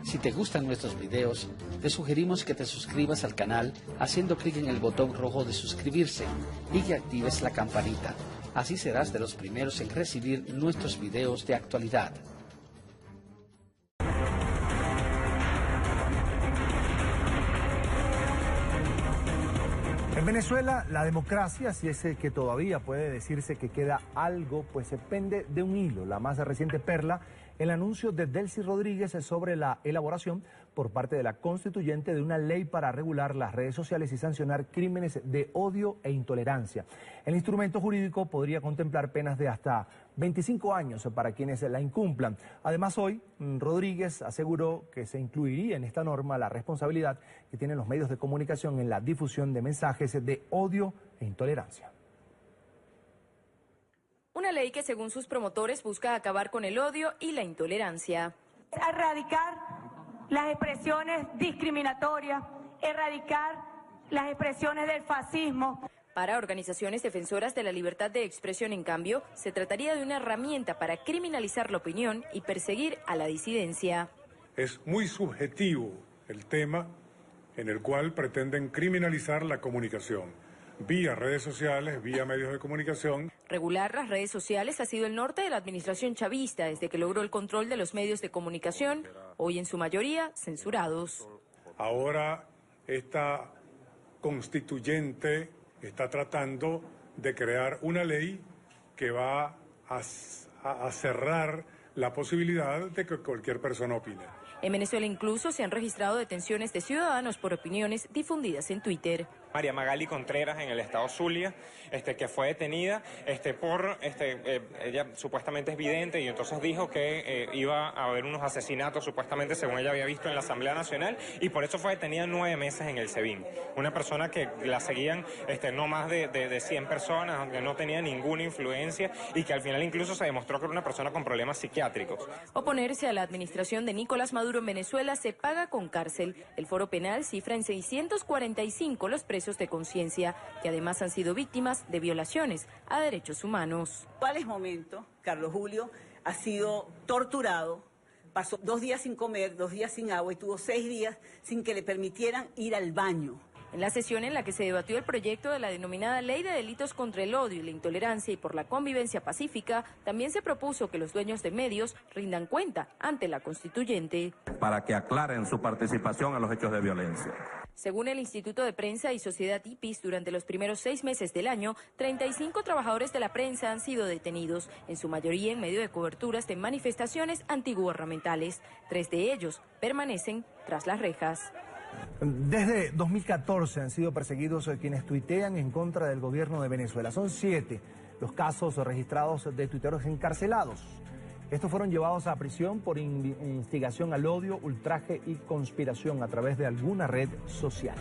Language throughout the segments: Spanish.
Si te gustan nuestros videos, te sugerimos que te suscribas al canal haciendo clic en el botón rojo de suscribirse y que actives la campanita. Así serás de los primeros en recibir nuestros videos de actualidad. En Venezuela, la democracia, si es que todavía puede decirse que queda algo, pues se pende de un hilo. La más reciente perla, el anuncio de Delcy Rodríguez sobre la elaboración por parte de la constituyente de una ley para regular las redes sociales y sancionar crímenes de odio e intolerancia. El instrumento jurídico podría contemplar penas de hasta 25 años para quienes la incumplan. Además, hoy Rodríguez aseguró que se incluiría en esta norma la responsabilidad que tienen los medios de comunicación en la difusión de mensajes de odio e intolerancia. Una ley que, según sus promotores, busca acabar con el odio y la intolerancia. Erradicar las expresiones discriminatorias, erradicar las expresiones del fascismo. Para organizaciones defensoras de la libertad de expresión, en cambio, se trataría de una herramienta para criminalizar la opinión y perseguir a la disidencia. Es muy subjetivo el tema en el cual pretenden criminalizar la comunicación, vía redes sociales, vía medios de comunicación. Regular las redes sociales ha sido el norte de la administración chavista desde que logró el control de los medios de comunicación, hoy en su mayoría censurados. Ahora esta constituyente está tratando de crear una ley que va a cerrar la posibilidad de que cualquier persona opine. En Venezuela incluso se han registrado detenciones de ciudadanos por opiniones difundidas en Twitter. María Magali Contreras en el estado Zulia, que fue detenida ella supuestamente es vidente y entonces dijo que iba a haber unos asesinatos supuestamente según ella había visto en la Asamblea Nacional y por eso fue detenida 9 meses en el SEBIN. Una persona que la seguían no más de 100 personas, que no tenía ninguna influencia y que al final incluso se demostró que era una persona con problemas psiquiátricos. Oponerse a la administración de Nicolás Maduro en Venezuela se paga con cárcel. El Foro Penal cifra en 645 los presos de conciencia, que además han sido víctimas de violaciones a derechos humanos. En actuales momentos, Carlos Julio ha sido torturado, pasó 2 días sin comer, 2 días sin agua y tuvo 6 días sin que le permitieran ir al baño. En la sesión en la que se debatió el proyecto de la denominada Ley de Delitos contra el Odio y la Intolerancia y por la Convivencia Pacífica, también se propuso que los dueños de medios rindan cuenta ante la constituyente. Para que aclaren su participación en los hechos de violencia. Según el Instituto de Prensa y Sociedad IPIS, durante los primeros 6 meses del año, 35 trabajadores de la prensa han sido detenidos, en su mayoría en medio de coberturas de manifestaciones antigubernamentales. 3 de ellos permanecen tras las rejas. Desde 2014 han sido perseguidos quienes tuitean en contra del gobierno de Venezuela. Son 7 los casos registrados de tuiteros encarcelados. Estos fueron llevados a prisión por instigación al odio, ultraje y conspiración a través de alguna red social.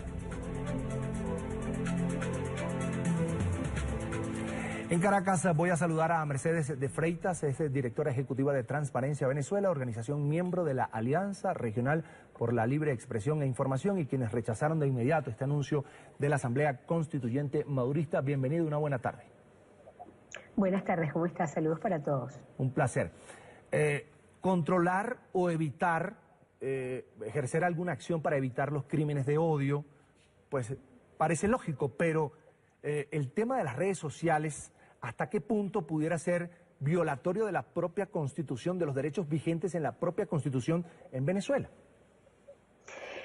En Caracas voy a saludar a Mercedes de Freitas, es directora ejecutiva de Transparencia Venezuela, organización miembro de la Alianza Regional por la Libre Expresión e Información y quienes rechazaron de inmediato este anuncio de la Asamblea Constituyente Madurista. Bienvenido, una buena tarde. Buenas tardes, ¿cómo estás? Saludos para todos. Un placer. Controlar o evitar, ejercer alguna acción para evitar los crímenes de odio, pues parece lógico, pero el tema de las redes sociales, ¿hasta qué punto pudiera ser violatorio de la propia Constitución, de los derechos vigentes en la propia Constitución en Venezuela?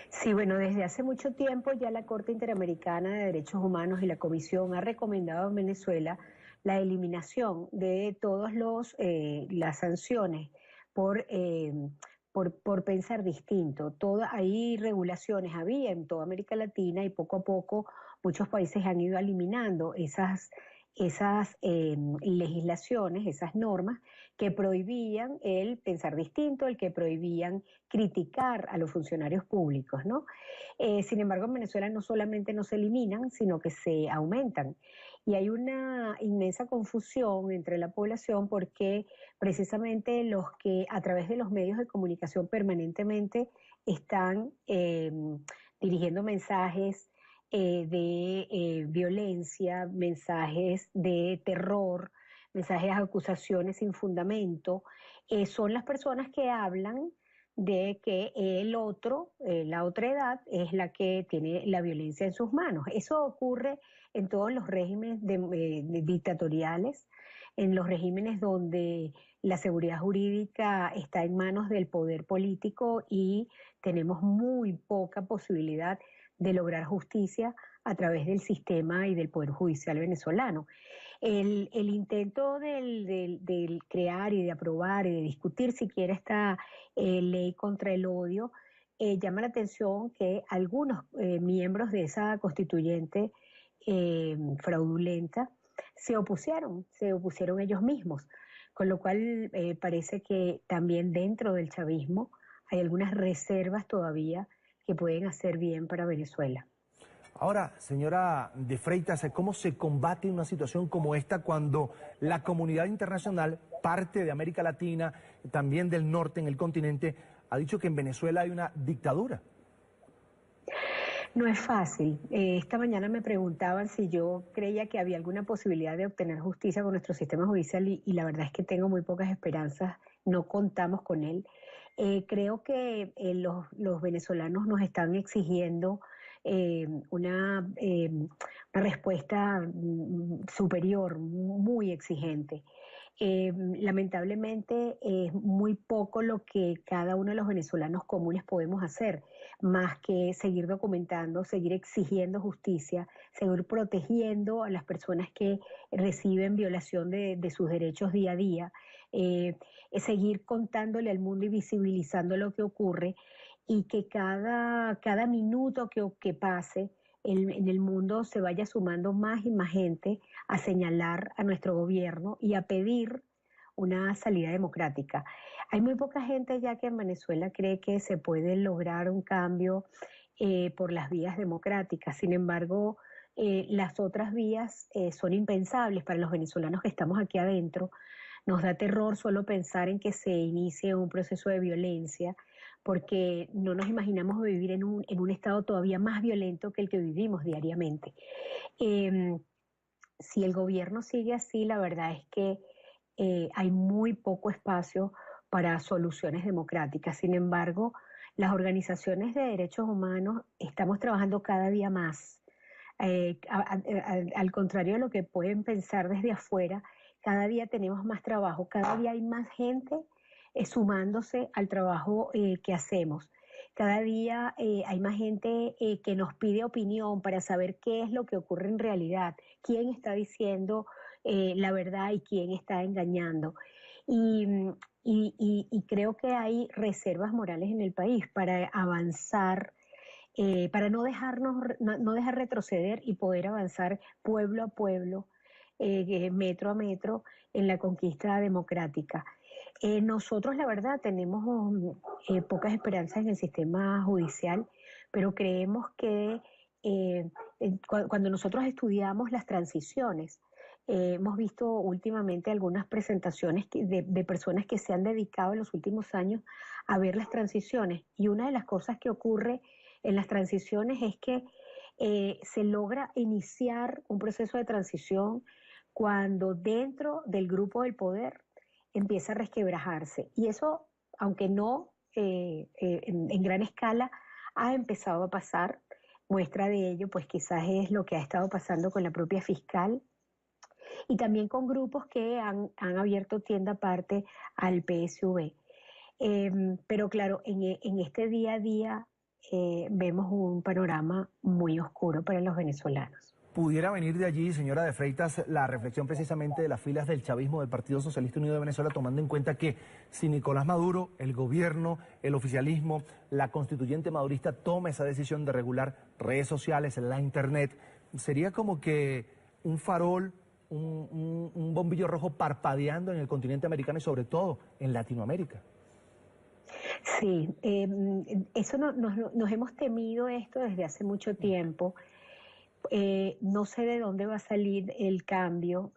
Sí, bueno, desde hace mucho tiempo ya la Corte Interamericana de Derechos Humanos y la Comisión ha recomendado en Venezuela la eliminación de todas las sanciones por pensar distinto. Hay regulaciones, había en toda América Latina y poco a poco muchos países han ido eliminando esas legislaciones, esas normas que prohibían el pensar distinto, el que prohibían criticar a los funcionarios públicos, ¿no? Sin embargo, en Venezuela no solamente no se eliminan, sino que se aumentan. Y hay una inmensa confusión entre la población porque precisamente los que a través de los medios de comunicación permanentemente están dirigiendo mensajes de violencia, mensajes de terror, mensajes de acusaciones sin fundamento, son las personas que hablan de que el otro, la otra edad, es la que tiene la violencia en sus manos. Eso ocurre en todos los regímenes dictatoriales, en los regímenes donde la seguridad jurídica está en manos del poder político y tenemos muy poca posibilidad de lograr justicia a través del sistema y del Poder Judicial venezolano. El intento del crear y de aprobar y de discutir siquiera esta ley contra el odio llama la atención que algunos miembros de esa constituyente fraudulenta se opusieron ellos mismos, con lo cual parece que también dentro del chavismo hay algunas reservas todavía que pueden hacer bien para Venezuela. Ahora, señora de Freitas, ¿cómo se combate una situación como esta cuando la comunidad internacional, parte de América Latina, también del norte en el continente, ha dicho que en Venezuela hay una dictadura? No es fácil. Esta mañana me preguntaban si yo creía que había alguna posibilidad de obtener justicia con nuestro sistema judicial y la verdad es que tengo muy pocas esperanzas, no contamos con él. Creo que los venezolanos nos están exigiendo una respuesta superior, muy exigente. Lamentablemente es muy poco lo que cada uno de los venezolanos comunes podemos hacer, más que seguir documentando, seguir exigiendo justicia, seguir protegiendo a las personas que reciben violación de sus derechos día a día, seguir contándole al mundo y visibilizando lo que ocurre y que cada minuto que pase en el mundo se vaya sumando más y más gente a señalar a nuestro gobierno y a pedir una salida democrática. Hay muy poca gente ya que en Venezuela cree que se puede lograr un cambio por las vías democráticas. Sin embargo, las otras vías son impensables para los venezolanos que estamos aquí adentro. Nos da terror solo pensar en que se inicie un proceso de violencia, porque no nos imaginamos vivir en un estado todavía más violento que el que vivimos diariamente. Si el gobierno sigue así, la verdad es que hay muy poco espacio para soluciones democráticas. Sin embargo, las organizaciones de derechos humanos estamos trabajando cada día más. Al contrario de lo que pueden pensar desde afuera, cada día tenemos más trabajo, cada día hay más gente sumándose al trabajo que hacemos. Cada día hay más gente que nos pide opinión para saber qué es lo que ocurre en realidad, quién está diciendo la verdad y quién está engañando. Y creo que hay reservas morales en el país para avanzar, para no dejar retroceder y poder avanzar pueblo a pueblo, metro a metro en la conquista democrática. Nosotros, la verdad, tenemos pocas esperanzas en el sistema judicial, pero creemos que cuando nosotros estudiamos las transiciones, hemos visto últimamente algunas presentaciones de personas que se han dedicado en los últimos años a ver las transiciones, y una de las cosas que ocurre en las transiciones es que se logra iniciar un proceso de transición cuando dentro del grupo del poder empieza a resquebrajarse. Y eso, aunque no en gran escala, ha empezado a pasar. Muestra de ello, pues quizás es lo que ha estado pasando con la propia fiscal y también con grupos que han abierto tienda aparte al PSV. Pero claro, en este día a día vemos un panorama muy oscuro para los venezolanos. ¿Pudiera venir de allí, señora de Freitas, la reflexión precisamente de las filas del chavismo del Partido Socialista Unido de Venezuela, tomando en cuenta que si Nicolás Maduro, el gobierno, el oficialismo, la constituyente madurista toma esa decisión de regular redes sociales, la internet, sería como que un farol, un bombillo rojo parpadeando en el continente americano y sobre todo en Latinoamérica? Sí, eso nos hemos temido esto desde hace mucho tiempo. No sé de dónde va a salir el cambio,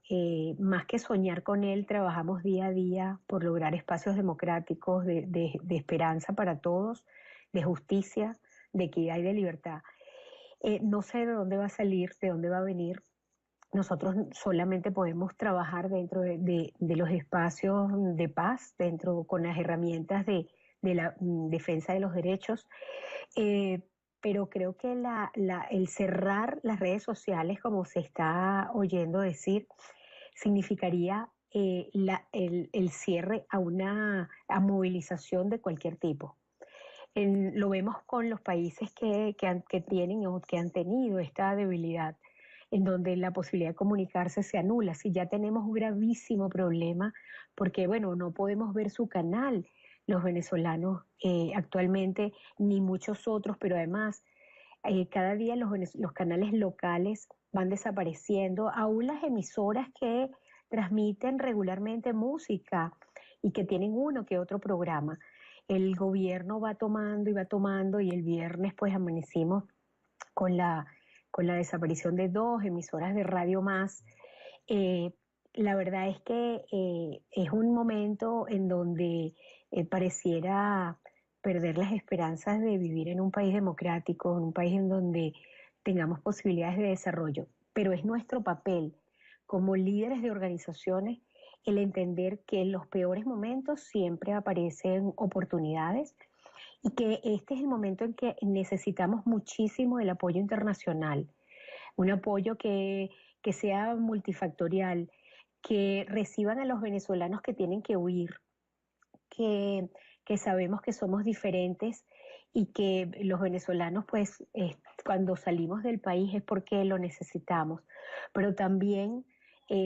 más que soñar con él, trabajamos día a día por lograr espacios democráticos de esperanza para todos, de justicia, de equidad y de libertad. No sé de dónde va a salir, de dónde va a venir, nosotros solamente podemos trabajar dentro de los espacios de paz, con las herramientas de la defensa de los derechos. Pero creo que el cerrar las redes sociales, como se está oyendo decir, significaría el cierre a movilización de cualquier tipo. Lo vemos con los países que tienen o que han tenido esta debilidad, en donde la posibilidad de comunicarse se anula. Si ya tenemos un gravísimo problema, porque bueno, no podemos ver su canal, los venezolanos actualmente, ni muchos otros, pero además cada día los canales locales van desapareciendo, aún las emisoras que transmiten regularmente música y que tienen uno que otro programa. El gobierno va tomando y el viernes pues amanecimos con la desaparición de 2 emisoras de radio más. La verdad es que es un momento en donde pareciera perder las esperanzas de vivir en un país democrático, en un país en donde tengamos posibilidades de desarrollo. Pero es nuestro papel como líderes de organizaciones el entender que en los peores momentos siempre aparecen oportunidades y que este es el momento en que necesitamos muchísimo el apoyo internacional, un apoyo que sea multifactorial, que reciban a los venezolanos que tienen que huir, que sabemos que somos diferentes y que los venezolanos pues cuando salimos del país es porque lo necesitamos, pero también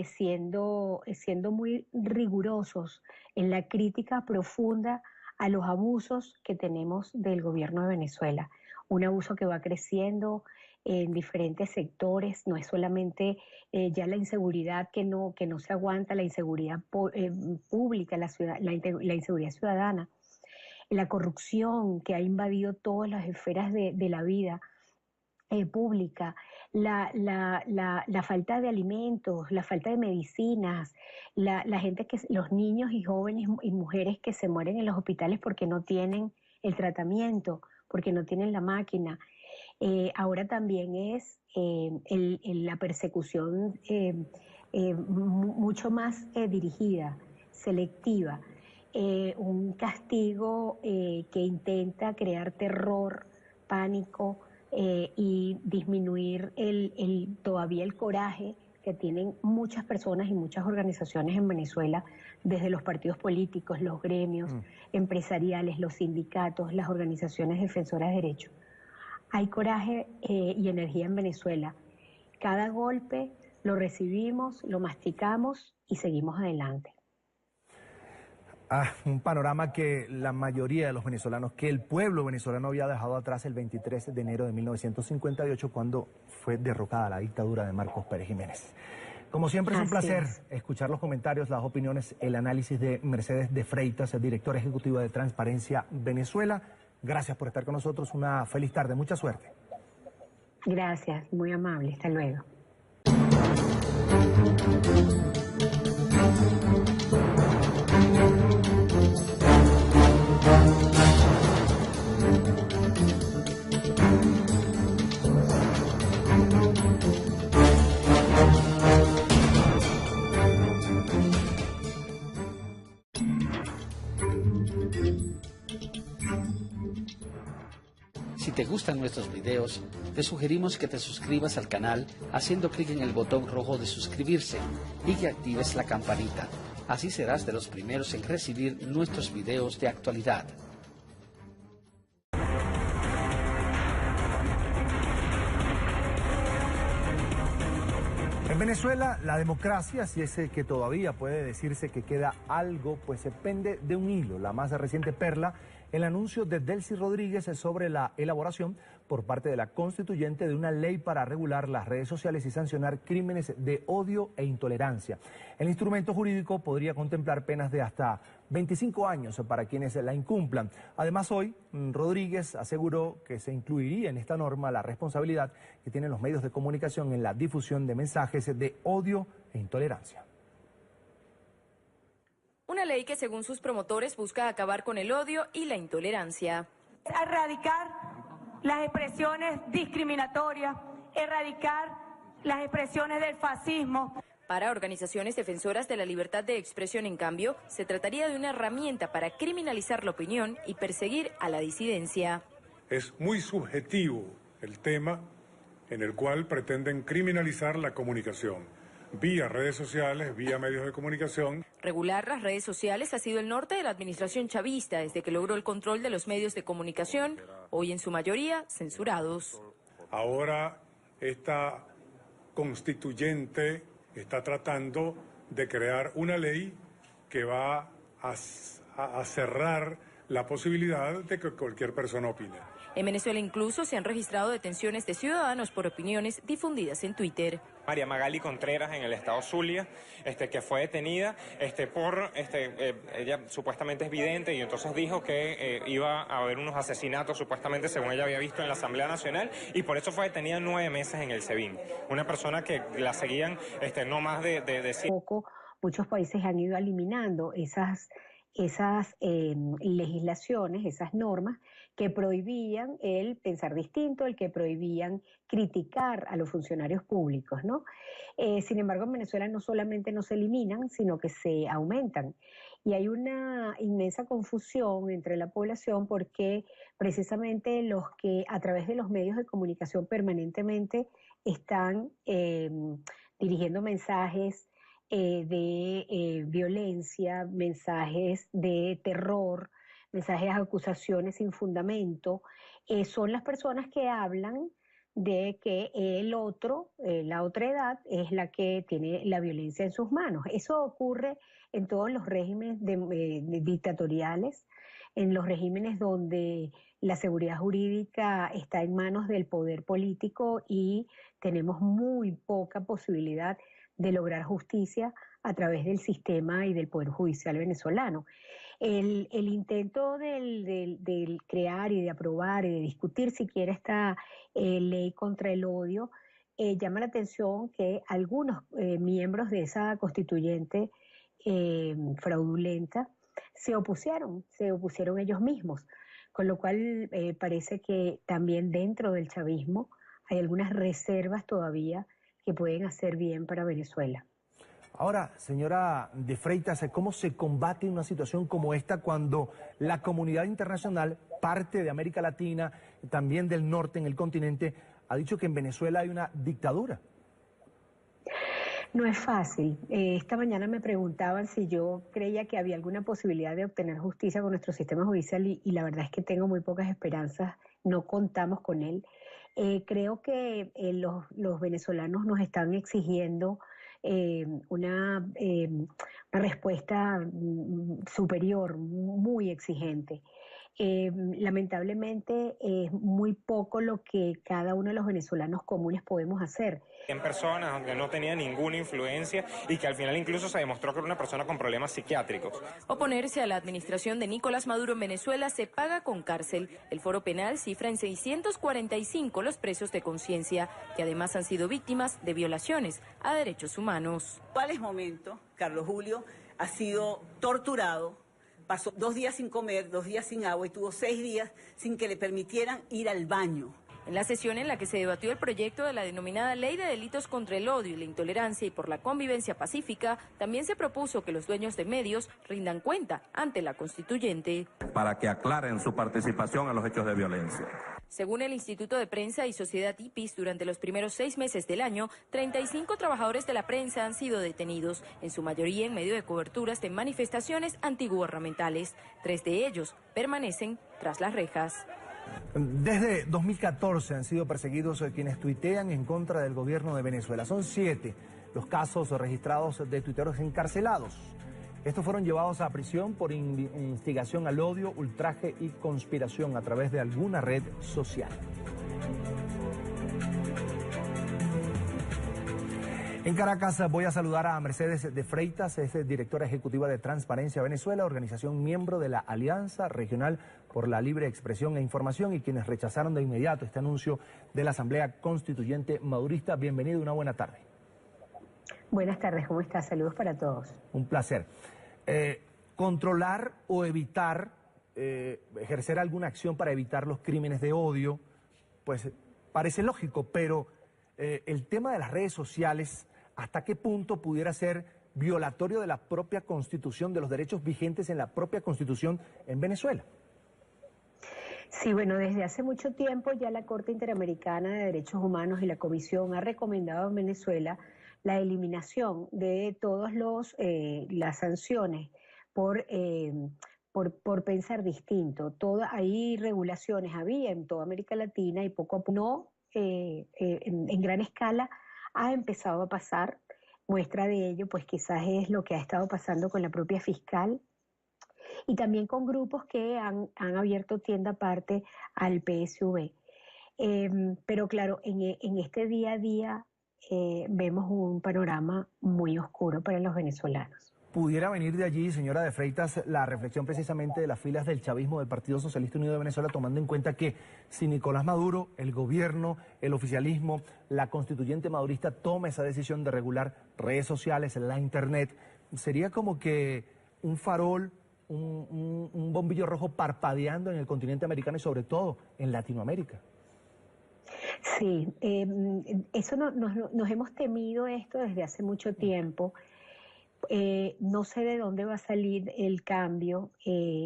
siendo muy rigurosos en la crítica profunda a los abusos que tenemos del gobierno de Venezuela. Un abuso que va creciendo en diferentes sectores, no es solamente ya la inseguridad que no se aguanta, la inseguridad pública, la inseguridad ciudadana, la corrupción que ha invadido todas las esferas de la vida pública, la falta de alimentos, la falta de medicinas, la gente los niños y jóvenes y mujeres que se mueren en los hospitales porque no tienen el tratamiento, porque no tienen la máquina. Ahora también es la persecución mucho más dirigida, selectiva, un castigo que intenta crear terror, pánico, y disminuir todavía el coraje que tienen muchas personas y muchas organizaciones en Venezuela, desde los partidos políticos, los gremios empresariales, los sindicatos, las organizaciones defensoras de derechos. Hay coraje y energía en Venezuela. Cada golpe lo recibimos, lo masticamos y seguimos adelante. Un panorama que la mayoría de los venezolanos, que el pueblo venezolano había dejado atrás el 23 de enero de 1958, cuando fue derrocada la dictadura de Marcos Pérez Jiménez. Como siempre es un placer escuchar los comentarios, las opiniones, el análisis de Mercedes de Freitas, directora ejecutiva de Transparencia Venezuela. Gracias por estar con nosotros, una feliz tarde, mucha suerte. Gracias, muy amable, hasta luego. Si te gustan nuestros videos, te sugerimos que te suscribas al canal haciendo clic en el botón rojo de suscribirse y que actives la campanita. Así serás de los primeros en recibir nuestros videos de actualidad. En Venezuela, la democracia, si es que todavía puede decirse que queda algo, pues se pende de un hilo. La más reciente perla, el anuncio de Delcy Rodríguez sobre la elaboración por parte de la constituyente de una ley para regular las redes sociales y sancionar crímenes de odio e intolerancia. El instrumento jurídico podría contemplar penas de hasta 25 años para quienes la incumplan. Además, hoy Rodríguez aseguró que se incluiría en esta norma la responsabilidad que tienen los medios de comunicación en la difusión de mensajes de odio e intolerancia. Una ley que, según sus promotores, busca acabar con el odio y la intolerancia. Erradicar las expresiones discriminatorias, erradicar las expresiones del fascismo. Para organizaciones defensoras de la libertad de expresión, en cambio, se trataría de una herramienta para criminalizar la opinión y perseguir a la disidencia. Es muy subjetivo el tema en el cual pretenden criminalizar la comunicación, vía redes sociales, vía medios de comunicación. Regular las redes sociales ha sido el norte de la administración chavista desde que logró el control de los medios de comunicación, hoy en su mayoría censurados. Ahora esta constituyente está tratando de crear una ley que va a cerrar la posibilidad de que cualquier persona opine. En Venezuela incluso se han registrado detenciones de ciudadanos por opiniones difundidas en Twitter. María Magali Contreras en el estado Zulia, que fue detenida ella supuestamente es vidente y entonces dijo que iba a haber unos asesinatos supuestamente según ella había visto en la Asamblea Nacional y por eso fue detenida 9 meses en el SEBIN. Una persona que la seguían no más de 100. Muchos países han ido eliminando esas legislaciones, esas normas que prohibían el pensar distinto, el que prohibían criticar a los funcionarios públicos, ¿no? Sin embargo, en Venezuela no solamente no se eliminan, sino que se aumentan. Y hay una inmensa confusión entre la población porque precisamente los que a través de los medios de comunicación permanentemente están dirigiendo mensajes de violencia, mensajes de terror, mensajes de acusaciones sin fundamento, son las personas que hablan de que el otro, la otra edad, es la que tiene la violencia en sus manos. Eso ocurre en todos los regímenes dictatoriales, en los regímenes donde la seguridad jurídica está en manos del poder político y tenemos muy poca posibilidad de lograr justicia a través del sistema y del Poder Judicial venezolano. El intento del crear y de aprobar y de discutir siquiera esta ley contra el odio llama la atención que algunos miembros de esa constituyente fraudulenta se opusieron ellos mismos, con lo cual parece que también dentro del chavismo hay algunas reservas todavía que pueden hacer bien para Venezuela. Ahora, señora de Freitas, ¿cómo se combate una situación como esta cuando la comunidad internacional, parte de América Latina, también del norte en el continente, ha dicho que en Venezuela hay una dictadura? No es fácil. Esta mañana me preguntaban si yo creía que había alguna posibilidad de obtener justicia con nuestro sistema judicial y la verdad es que tengo muy pocas esperanzas, no contamos con él. Creo que los venezolanos nos están exigiendo una respuesta superior, muy exigente. Lamentablemente es muy poco lo que cada uno de los venezolanos comunes podemos hacer. En personas donde no tenía ninguna influencia y que al final incluso se demostró que era una persona con problemas psiquiátricos. Oponerse a la administración de Nicolás Maduro en Venezuela se paga con cárcel. El Foro Penal cifra en 645 los presos de conciencia, que además han sido víctimas de violaciones a derechos humanos. En tales momentos, Carlos Julio ha sido torturado, pasó 2 días sin comer, 2 días sin agua y tuvo 6 días sin que le permitieran ir al baño. En la sesión en la que se debatió el proyecto de la denominada Ley de Delitos contra el Odio y la Intolerancia y por la Convivencia Pacífica, también se propuso que los dueños de medios rindan cuenta ante la constituyente. Para que aclaren su participación en los hechos de violencia. Según el Instituto de Prensa y Sociedad IPIS, durante los primeros 6 meses del año, 35 trabajadores de la prensa han sido detenidos, en su mayoría en medio de coberturas de manifestaciones antigubernamentales. 3 de ellos permanecen tras las rejas. Desde 2014 han sido perseguidos quienes tuitean en contra del gobierno de Venezuela. Son 7 los casos registrados de tuiteros encarcelados. Estos fueron llevados a prisión por instigación al odio, ultraje y conspiración a través de alguna red social. En Caracas voy a saludar a Mercedes de Freitas, es directora ejecutiva de Transparencia Venezuela, organización miembro de la Alianza Regional por la Libre Expresión e Información y quienes rechazaron de inmediato este anuncio de la Asamblea Constituyente Madurista. Bienvenido y una buena tarde. Buenas tardes, ¿cómo estás? Saludos para todos. Un placer. Controlar o evitar, ejercer alguna acción para evitar los crímenes de odio, pues parece lógico, pero el tema de las redes sociales, ¿hasta qué punto pudiera ser violatorio de la propia Constitución, de los derechos vigentes en la propia Constitución en Venezuela? Sí, bueno, desde hace mucho tiempo ya la Corte Interamericana de Derechos Humanos y la Comisión ha recomendado en Venezuela la eliminación de todas las sanciones por pensar distinto. Hay regulaciones, había en toda América Latina y poco a poco, no en gran escala, ha empezado a pasar. Muestra de ello, pues quizás es lo que ha estado pasando con la propia fiscal y también con grupos que han abierto tienda aparte al PSV. Pero claro, en este día a día vemos un panorama muy oscuro para los venezolanos. ¿Pudiera venir de allí, señora de Freitas, la reflexión precisamente de las filas del chavismo del Partido Socialista Unido de Venezuela, tomando en cuenta que si Nicolás Maduro, el gobierno, el oficialismo, la constituyente madurista toma esa decisión de regular redes sociales, la internet, sería como que un farol, un bombillo rojo parpadeando en el continente americano y sobre todo en Latinoamérica? Sí, eso nos hemos temido esto desde hace mucho tiempo. No sé de dónde va a salir el cambio.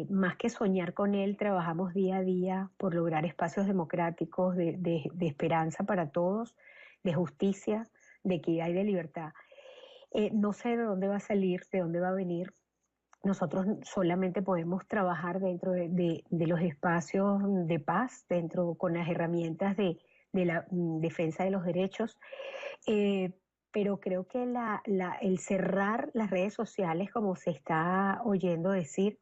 Más que soñar con él, trabajamos día a día por lograr espacios democráticos de esperanza para todos, de justicia, de equidad y de libertad. No sé de dónde va a salir, de dónde va a venir. Nosotros solamente podemos trabajar dentro de los espacios de paz, con las herramientas de la defensa de los derechos, pero creo que el cerrar las redes sociales, como se está oyendo decir,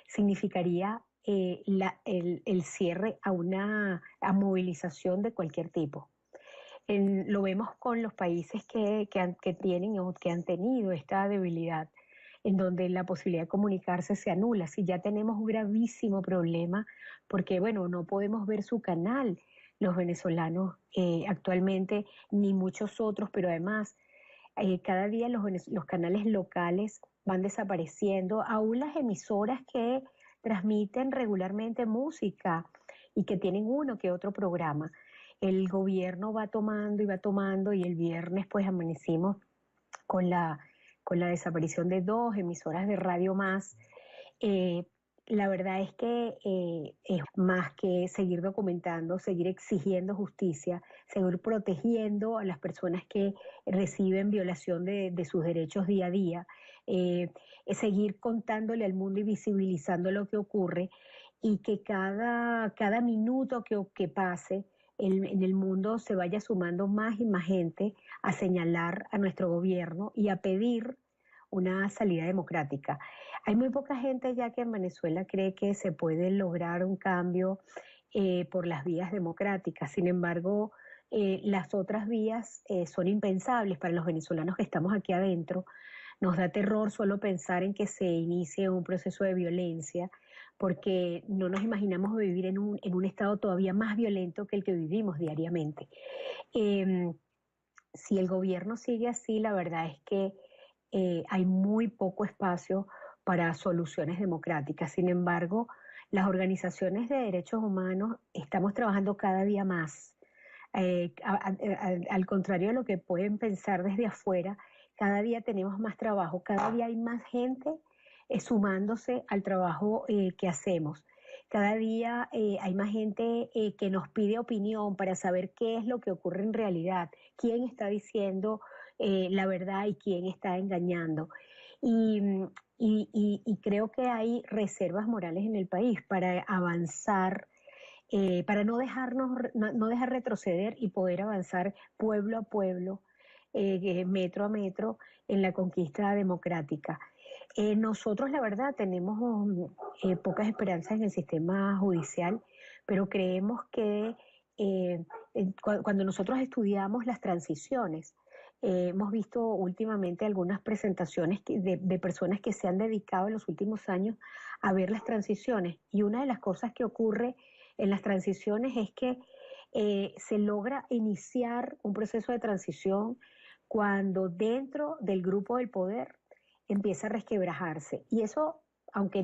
significaría el cierre a movilización de cualquier tipo. Lo vemos con los países que tienen o que han tenido esta debilidad, en donde la posibilidad de comunicarse se anula. Si ya tenemos un gravísimo problema, porque bueno, no podemos ver su canal, los venezolanos actualmente, ni muchos otros, pero además cada día los canales locales van desapareciendo, aún las emisoras que transmiten regularmente música y que tienen uno que otro programa. El gobierno va tomando y el viernes pues amanecimos con la desaparición de 2 emisoras de radio más. La verdad es que es más que seguir documentando, seguir exigiendo justicia, seguir protegiendo a las personas que reciben violación de sus derechos día a día, seguir contándole al mundo y visibilizando lo que ocurre y que cada minuto que pase en el mundo se vaya sumando más y más gente a señalar a nuestro gobierno y a pedir una salida democrática. Hay muy poca gente ya que en Venezuela cree que se puede lograr un cambio por las vías democráticas. Sin embargo, las otras vías son impensables para los venezolanos que estamos aquí adentro. Nos da terror solo pensar en que se inicie un proceso de violencia, porque no nos imaginamos vivir en un estado todavía más violento que el que vivimos diariamente. Si el gobierno sigue así, la verdad es que hay muy poco espacio para soluciones democráticas. Sin embargo, las organizaciones de derechos humanos estamos trabajando cada día más. Al contrario de lo que pueden pensar desde afuera, cada día tenemos más trabajo, cada día hay más gente sumándose al trabajo que hacemos. Cada día hay más gente que nos pide opinión para saber qué es lo que ocurre en realidad, quién está diciendo la verdad y quién está engañando. Y creo que hay reservas morales en el país para avanzar, para no dejar retroceder y poder avanzar pueblo a pueblo, metro a metro en la conquista democrática. Nosotros, la verdad, tenemos pocas esperanzas en el sistema judicial, pero creemos que cuando nosotros estudiamos las transiciones, hemos visto últimamente algunas presentaciones de personas que se han dedicado en los últimos años a ver las transiciones. Y una de las cosas que ocurre en las transiciones es que se logra iniciar un proceso de transición cuando dentro del grupo del poder empieza a resquebrajarse. Y eso, aunque